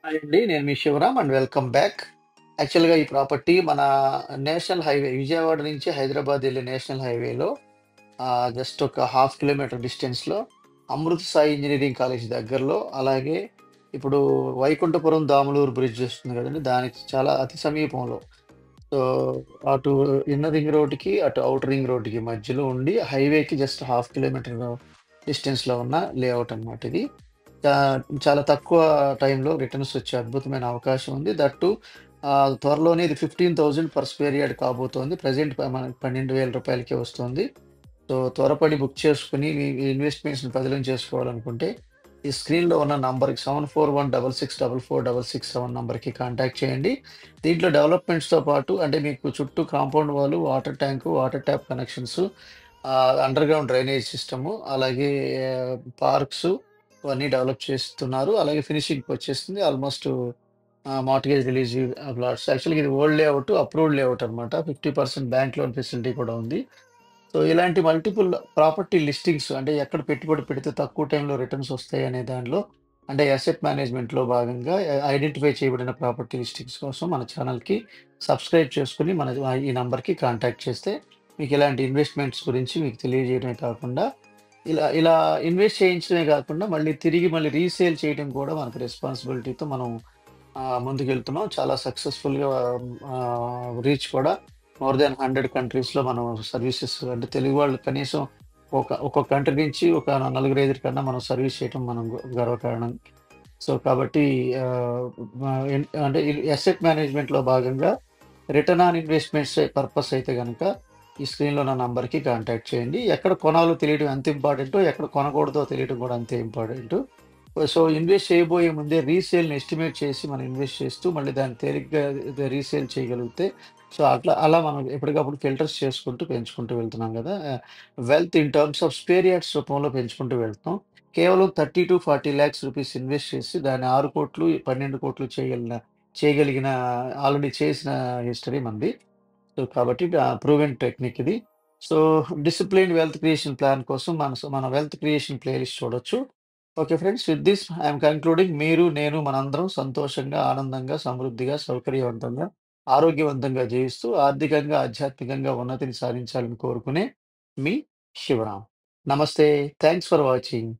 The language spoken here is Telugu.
హాయ్ అండి. నేను మీ శివరామ్ అండ్ వెల్కమ్ బ్యాక్. యాక్చువల్‌గా ఈ ప్రాపర్టీ మన నేషనల్ హైవే విజయవాడ నుంచి హైదరాబాద్ ఎళ్ళే నేషనల్ హైవేలో జస్ట్ ఒక హాఫ్ కిలోమీటర్ డిస్టెన్స్‌లో అమృత్ సాయి ఇంజినీరింగ్ కాలేజ్ దగ్గరలో, అలాగే ఇప్పుడు వైకుంఠపురం దామలూరు బ్రిడ్జ్ వస్తుంది కదండీ! దానికి చాలా అతి సమీపంలో. సో, అటు ఇన్నర్ రింగ్ రోడ్‌కి, అటు ఔటర్ రింగ్ రోడ్‌కి మధ్యలో ఉండి హైవేకి జస్ట్ హాఫ్ కిలోమీటర్ డిస్టెన్స్‌లో ఉన్న లేఅవుట్ అన్నమాట ఇది. చా చాలా తక్కువ టైంలో రిటర్న్స్ వచ్చే అద్భుతమైన అవకాశం ఉంది. దట్ టూ త్వరలోనే ఇది 15,000 పర్ స్క్వేర్ యార్డ్ కాబోతోంది. ప్రెజెంట్ మనకి రూ. 12,000కే వస్తుంది. సో, త్వరపడి బుక్ చేసుకొని మీ మీ ఇన్వెస్ట్‌మెంట్స్‌ని పదిలం చేసుకోవాలనుకుంటే, ఈ స్క్రీన్‌లో ఉన్న నంబర్‌కి 7416644667 నంబర్‌కి కాంటాక్ట్ చేయండి. దీంట్లో డెవలప్‌మెంట్స్‌తో పాటు అంటే మీకు చుట్టూ compound wall, water tank, water tap connections, underground drainage system, అలాగే పార్క్సు ఇవన్నీ డెవలప్ చేస్తున్నారు. అలాగే ఫినిషింగ్‌కొచ్చేసింది. Almost mortgage release plots. యాక్చువల్‌గా ఇది ఓల్డ్ లేఅవుట్, అప్రూవ్డ్ లేఅవుట్ అనమాట. 50% బ్యాంక్ లోన్ ఫెసిలిటీ కూడా ఉంది. సో, ఇలాంటి మల్టిపుల్ ప్రాపర్టీ లిస్టింగ్స్ అంటే ఎక్కడ పెట్టుబడి పెడితే తక్కువ టైంలో రిటర్న్స్ వస్తాయనే దానిలో అంటే అసెట్ మేనేజ్‌మెంట్‌లో భాగంగా ఐడెంటిఫై చేయబడిన ప్రాపర్టీ లిస్టింగ్స్ కోసం మన ఛానెల్‌కి సబ్స్క్రైబ్ చేసుకొని ఈ నంబర్‌కి కాంటాక్ట్ చేస్తే మీకు ఇలాంటి ఇన్వెస్ట్‌మెంట్స్ గురించి మీకు తెలియజేయడమే కాకుండా ఇలా ఇలా ఇన్వెస్ట్ చేయించడమే కాకుండా మళ్ళీ రీసేల్ చేయడం కూడా మనకు రెస్పాన్సిబిలిటీతో మనం ముందుకెళ్తున్నాం. చాలా సక్సెస్‌ఫుల్‌గా రీచ్ కూడా మోర్ దాన్ 100 కంట్రీస్‌లో మనం సర్వీసెస్ అంటే తెలుగు వాళ్ళు కనీసం ఒక్కొక్క కంట్రీ నుంచి ఒక నలుగురు, ఐదుగురి కన్నా మనం సర్వీస్ చేయటం మనం గర్వకారణం. సో, కాబట్టి ఆహ్, అంటే అసెట్ మేనేజ్‌మెంట్‌లో భాగంగా రిటర్న్ ఆన్ ఇన్వెస్ట్‌మెంట్స్ పర్పస్ అయితే గనక ఈ స్క్రీన్‌లో ఉన్న నంబర్‌కి కాంటాక్ట్ చేయండి. ఎక్కడ కొనాలో తెలియడం ఎంత ఇంపార్టెంటో, ఎక్కడ కొనకూడదో తెలియడం కూడా అంతే ఇంపార్టెంటు. సో, ఇన్వెస్ట్ చేయబోయే ముందే రీసేల్‌ని ఎస్టిమేట్ చేసి మనం ఇన్వెస్ట్ చేస్తూ మళ్ళీ దాన్ని తేలిగ్గా రీసేల్ చేయగలిగితే సో, అలా మనం ఎప్పటికప్పుడు ఫిల్టర్స్ చేసుకుంటూ పెంచుకుంటూ వెళ్తున్నాం గదా! Wealth in terms of spare yards రూపంలో పెంచుకుంటూ వెళ్తున్నాం. కేవలం 30-40 లాక్స్ రూపీస్ ఇన్వెస్ట్ చేసి దాన్ని 6,00,00,000, 12,00,00,000 చేయగలిగిన ఆల్రెడీ చేసిన హిస్టరీ మనది. సో, కాబట్టి ప్రూవెన్ టెక్నిక్ ఇది. So, disciplined wealth creation plan కోసం మన వెల్త్ క్రియేషన్ ప్లేలిస్ట్ చూడొచ్చు. Okay friends. With this I'm concluding. మీరు, నేను మనందరం సంతోషంగా, ఆనందంగా, సమృద్ధిగా, సౌకర్యవంతంగా, ఆరోగ్యవంతంగా జీవిస్తూ ఆర్థికంగా, ఆధ్యాత్మికంగా ఉన్నతిని సాధించాలని కోరుకునే మీ శివరాం. నమస్తే. Thanks for watching.